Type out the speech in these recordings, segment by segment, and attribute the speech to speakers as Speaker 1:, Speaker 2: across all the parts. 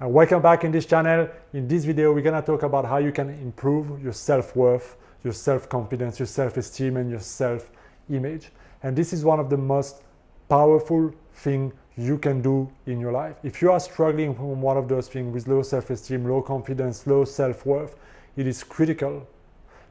Speaker 1: And welcome back in this channel. In this video, we're gonna talk about how you can improve your self-worth, your self-confidence, your self-esteem, and your self-image. And this is one of the most powerful things you can do in your life. If you are struggling from one of those things with low self-esteem, low confidence, low self-worth, it is critical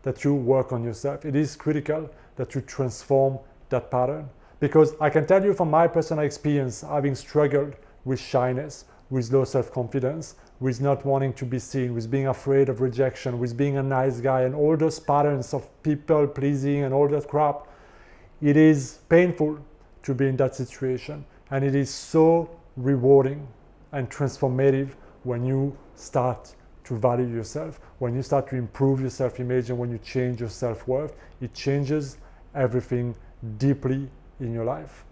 Speaker 1: that you work on yourself. It is critical that you transform that pattern. Because I can tell you from my personal experience, having struggled with shyness, with low self-confidence, with not wanting to be seen, with being afraid of rejection, with being a nice guy, and all those patterns of people pleasing and all that crap, it is painful to be in that situation. And it is so rewarding and transformative when you start to value yourself, when you start to improve your self-image, and when you change your self-worth. It changes everything deeply in your life.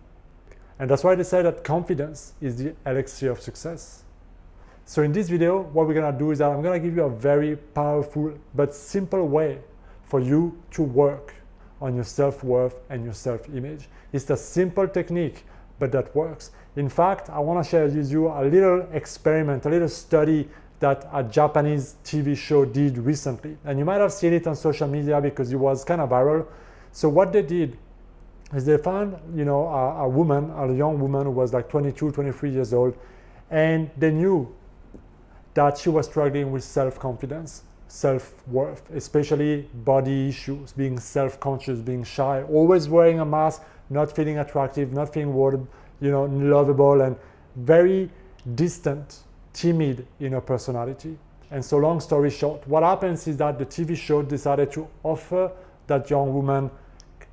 Speaker 1: And that's why they say that confidence is the elixir of success. So in this video, what we're gonna do is that I'm gonna give you a very powerful but simple way for you to work on your self-worth and your self-image. It's a simple technique, but that works. In fact, I wanna share with you a little experiment, a little study that a Japanese TV show did recently. And you might have seen it on social media because it was kind of viral. So what they did is they found, a woman, a young woman who was like 22, 23 years old, and they knew that she was struggling with self-confidence, self-worth, especially body issues, being self-conscious, being shy, always wearing a mask, not feeling attractive, not feeling lovable, and very distant, timid in her personality. And so long story short, what happens is that the TV show decided to offer that young woman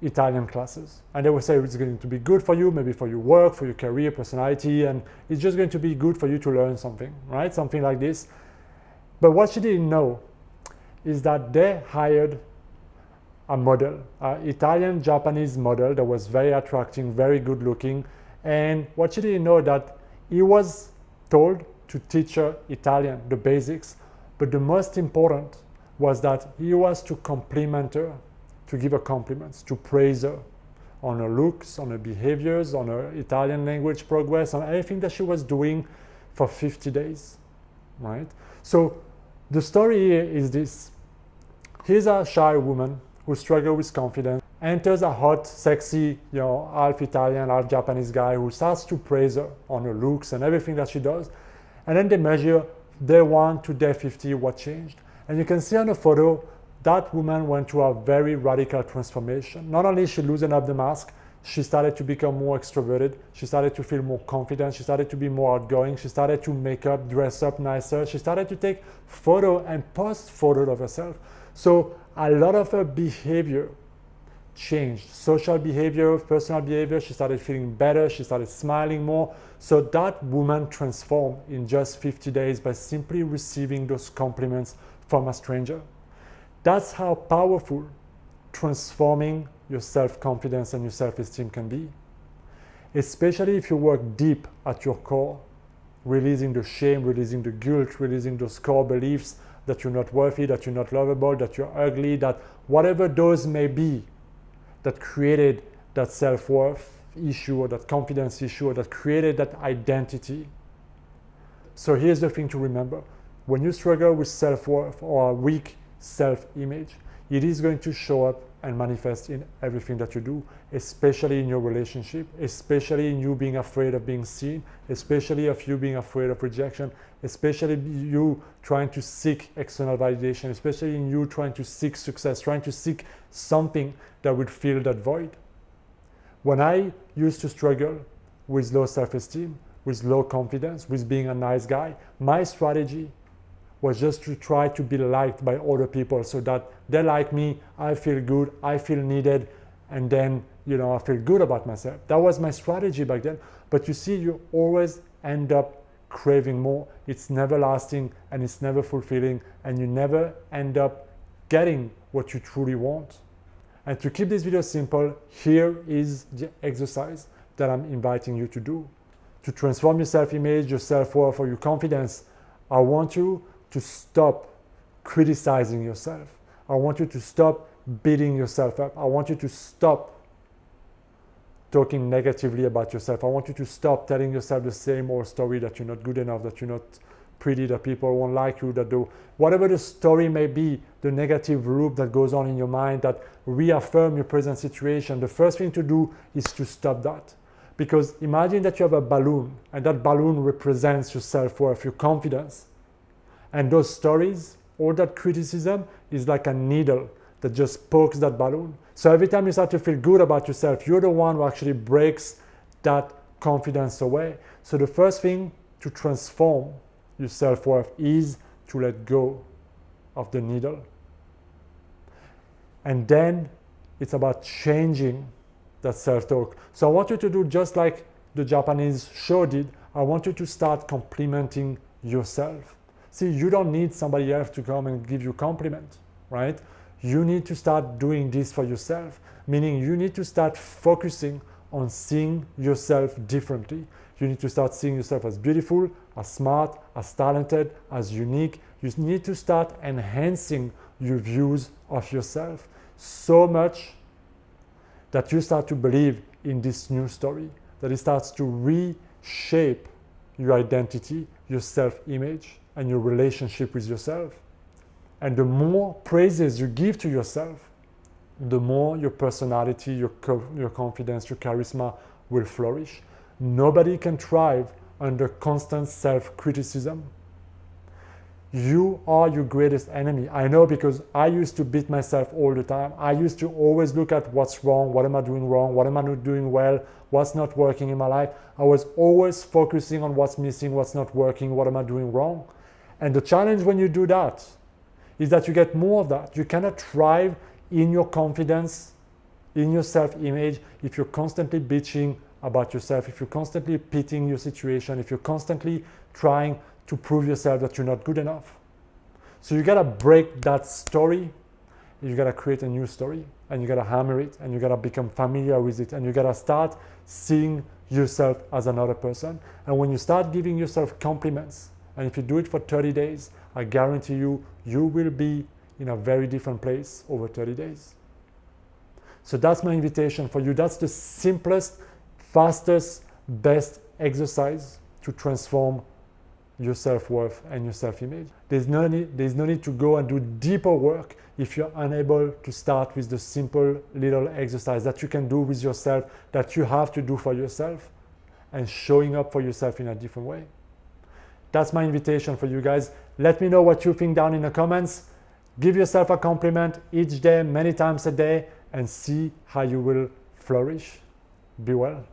Speaker 1: Italian classes. And they would say it's going to be good for you, maybe for your work, for your career, personality, and it's just going to be good for you to learn something, right? Something like this. But what she didn't know is that they hired a model, an Italian-Japanese model that was very attractive, very good looking. And what she didn't know that he was told to teach her Italian, the basics. But the most important was that he was to compliment her, to give her compliments, to praise her on her looks, on her behaviors, on her Italian language progress, on everything that she was doing for 50 days, right? So the story here is this. Here's a shy woman who struggles with confidence, enters a hot, sexy, half Italian, half Japanese guy who starts to praise her on her looks and everything that she does. And then they measure day 1 to day 50 what changed. And you can see on the photo, that woman went through a very radical transformation. Not only she loosened up the mask, she started to become more extroverted. She started to feel more confident. She started to be more outgoing. She started to make up, dress up nicer. She started to take photo and post photos of herself. So a lot of her behavior changed. Social behavior, personal behavior. She started feeling better. She started smiling more. So that woman transformed in just 50 days by simply receiving those compliments from a stranger. That's how powerful transforming your self-confidence and your self-esteem can be. Especially if you work deep at your core, releasing the shame, releasing the guilt, releasing those core beliefs that you're not worthy, that you're not lovable, that you're ugly, that whatever those may be that created that self-worth issue or that confidence issue or that created that identity. So here's the thing to remember. When you struggle with self-worth or a weak self-image, it is going to show up and manifest in everything that you do, especially in your relationship, especially in you being afraid of being seen, especially of you being afraid of rejection, especially you trying to seek external validation, especially in you trying to seek success, trying to seek something that would fill that void. When I used to struggle with low self-esteem, with low confidence, with being a nice guy, my strategy was just to try to be liked by other people so that they like me, I feel good, I feel needed, and then, I feel good about myself. That was my strategy back then. But you see, you always end up craving more. It's never lasting and it's never fulfilling, and you never end up getting what you truly want. And to keep this video simple, here is the exercise that I'm inviting you to do. To transform your self-image, your self-worth, or your confidence, I want you to stop criticizing yourself. I want you to stop beating yourself up. I want you to stop talking negatively about yourself. I want you to stop telling yourself the same old story that you're not good enough, that you're not pretty, that people won't like you, that whatever the story may be, the negative loop that goes on in your mind that reaffirm your present situation, the first thing to do is to stop that. Because imagine that you have a balloon, and that balloon represents your self-worth, your confidence. And those stories, all that criticism is like a needle that just pokes that balloon. So every time you start to feel good about yourself, you're the one who actually breaks that confidence away. So the first thing to transform your self-worth is to let go of the needle. And then it's about changing that self-talk. So I want you to do just like the Japanese show did. I want you to start complimenting yourself. See, you don't need somebody else to come and give you a compliment, right? You need to start doing this for yourself, meaning you need to start focusing on seeing yourself differently. You need to start seeing yourself as beautiful, as smart, as talented, as unique. You need to start enhancing your views of yourself so much that you start to believe in this new story, that it starts to reshape your identity, your self-image, and your relationship with yourself. And the more praises you give to yourself, the more your personality, your confidence, your charisma will flourish. Nobody can thrive under constant self-criticism. You are your greatest enemy. I know, because I used to beat myself all the time. I used to always look at what's wrong, what am I doing wrong, what am I not doing well, what's not working in my life. I was always focusing on what's missing, what's not working, what am I doing wrong. And the challenge when you do that is that you get more of that. You cannot thrive in your confidence, in your self-image, if you're constantly bitching about yourself, if you're constantly pitying your situation, if you're constantly trying to prove yourself that you're not good enough. So you gotta break that story, you gotta create a new story, and you gotta hammer it, and you gotta become familiar with it, and you gotta start seeing yourself as another person. And when you start giving yourself compliments, and if you do it for 30 days, I guarantee you, you will be in a very different place over 30 days. So that's my invitation for you. That's the simplest, fastest, best exercise to transform your self-worth and your self-image. There's no need to go and do deeper work if you're unable to start with the simple little exercise that you can do with yourself, that you have to do for yourself, and showing up for yourself in a different way. That's my invitation for you guys. Let me know what you think down in the comments. Give yourself a compliment each day, many times a day, and see how you will flourish. Be well.